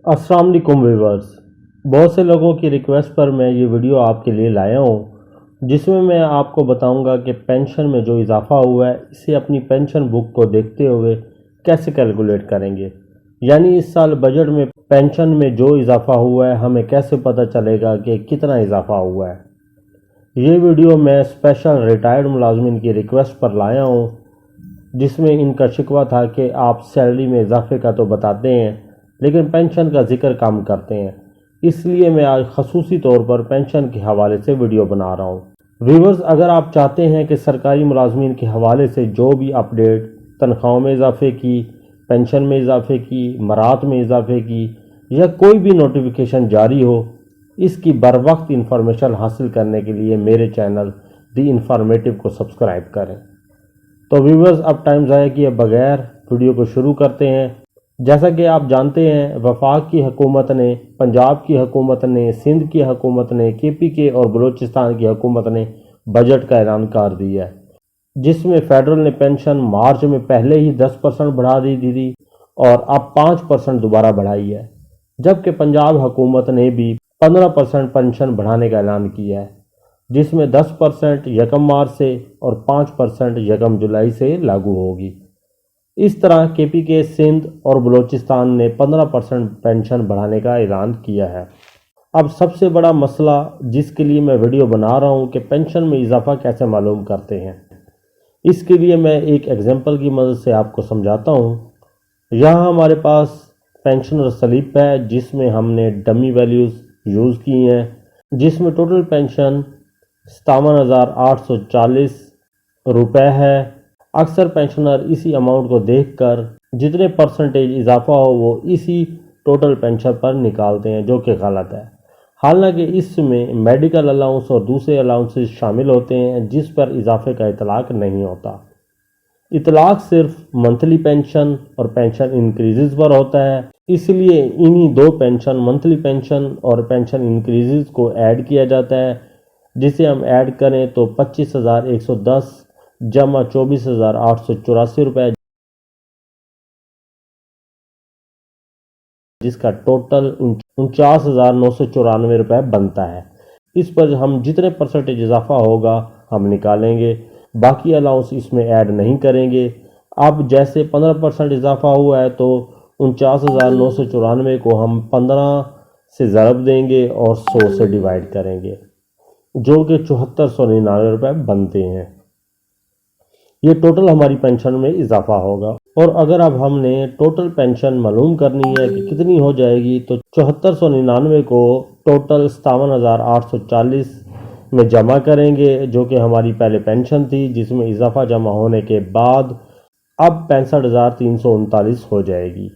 अस्सलाम वालेकुम व्यूअर्स। बहुत से लोगों की रिक्वेस्ट पर मैं ये वीडियो आपके लिए लाया हूँ, जिसमें मैं आपको बताऊंगा कि पेंशन में जो इजाफ़ा हुआ है इसे अपनी पेंशन बुक को देखते हुए कैसे कैलकुलेट करेंगे। यानी इस साल बजट में पेंशन में जो इजाफ़ा हुआ है हमें कैसे पता चलेगा कि कितना इजाफ़ा हुआ है। ये वीडियो मैं स्पेशल रिटायर्ड मुलाजमिन की रिक्वेस्ट पर लाया हूँ, जिसमें इनका शिकवा था कि आप सैलरी में इजाफे का तो बताते हैं लेकिन पेंशन का जिक्र कम करते हैं। इसलिए मैं आज खसूसी तौर पर पेंशन के हवाले से वीडियो बना रहा हूँ। व्यूवर्स, अगर आप चाहते हैं कि सरकारी मुलाजमीन के हवाले से जो भी अपडेट तनख्वाहों में इजाफे की, पेंशन में इजाफे की, मरात में इजाफे की या कोई भी नोटिफिकेशन जारी हो, इसकी बर वक्त इंफॉर्मेशन हासिल करने के लिए मेरे चैनल दी इंफॉर्मेटिव को सब्सक्राइब करें। तो व्यूवर्स, अब टाइम ज़ाया किए बगैर वीडियो को शुरू करते हैं। जैसा कि आप जानते हैं, वफाक की हुकूमत ने, पंजाब की हुकूमत ने, सिंध की हुकूमत ने, KPK और बलूचिस्तान की हुकूमत ने बजट का ऐलान कर दिया है, जिसमें फेडरल ने पेंशन मार्च में पहले ही 10% बढ़ा दी थी और अब 5% दोबारा बढ़ाई है, जबकि पंजाब हुकूमत ने भी 15% पेंशन बढ़ाने का ऐलान किया है, जिसमें 10% यकम मार्च से और 5% यकम जुलाई से लागू होगी। इस तरह KPK, सिंध और बलूचिस्तान ने 15% पेंशन बढ़ाने का ऐलान किया है। अब सबसे बड़ा मसला जिसके लिए मैं वीडियो बना रहा हूँ कि पेंशन में इजाफा कैसे मालूम करते हैं, इसके लिए मैं एक एग्जांपल की मदद से आपको समझाता हूँ। यहाँ हमारे पास पेंशनर स्लिप है, जिसमें हमने डमी वैल्यूज़ यूज़ की हैं, जिसमें टोटल पेंशन 57,840 रुपये है। अक्सर पेंशनर इसी अमाउंट को देखकर जितने परसेंटेज इजाफा हो वो इसी टोटल पेंशन पर निकालते हैं, जो कि गलत है। हालांकि इसमें मेडिकल अलाउंस और दूसरे अलाउंसेस शामिल होते हैं, जिस पर इजाफे का इतलाक नहीं होता। इतलाक सिर्फ मंथली पेंशन और पेंशन इंक्रीजेस पर होता है। इसलिए इन्हीं दो पेंशन, मंथली पेंशन और पेंशन इंक्रीजेस को ऐड किया जाता है, जिसे हम ऐड करें तो 25,110 जमा 24,884 रुपये, जिसका टोटल 49,994 रुपये बनता है। इस पर हम जितने परसेंटेज इजाफा होगा हम निकालेंगे, बाकी अलाउंस इसमें ऐड नहीं करेंगे। अब जैसे 15% इजाफा हुआ है तो 49,994 को हम 15 से ज़रब देंगे और 100 से डिवाइड करेंगे, जो कि 7499 रुपये बनते हैं। ये टोटल हमारी पेंशन में इजाफा होगा। और अगर अब हमने टोटल पेंशन मालूम करनी है कि कितनी हो जाएगी, तो 7499 को टोटल 57,840 में जमा करेंगे, जो कि हमारी पहले पेंशन थी, जिसमें इजाफा जमा होने के बाद अब 65,339 हो जाएगी।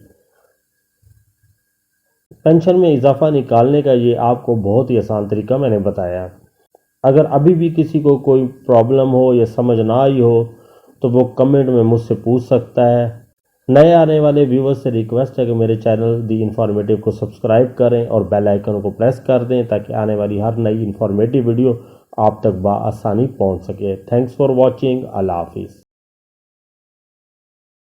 पेंशन में इजाफा निकालने का ये आपको बहुत ही आसान तरीका मैंने बताया। अगर अभी भी किसी को कोई प्रॉब्लम हो या समझ ना आई हो तो वो कमेंट में मुझसे पूछ सकता है। नए आने वाले व्यूवर्स से रिक्वेस्ट है कि मेरे चैनल दी इंफॉर्मेटिव को सब्सक्राइब करें और बेल आइकन को प्रेस कर दें, ताकि आने वाली हर नई इंफॉर्मेटिव वीडियो आप तक बआसानी पहुंच सके। Thanks for watching. अल्लाह हाफिज़।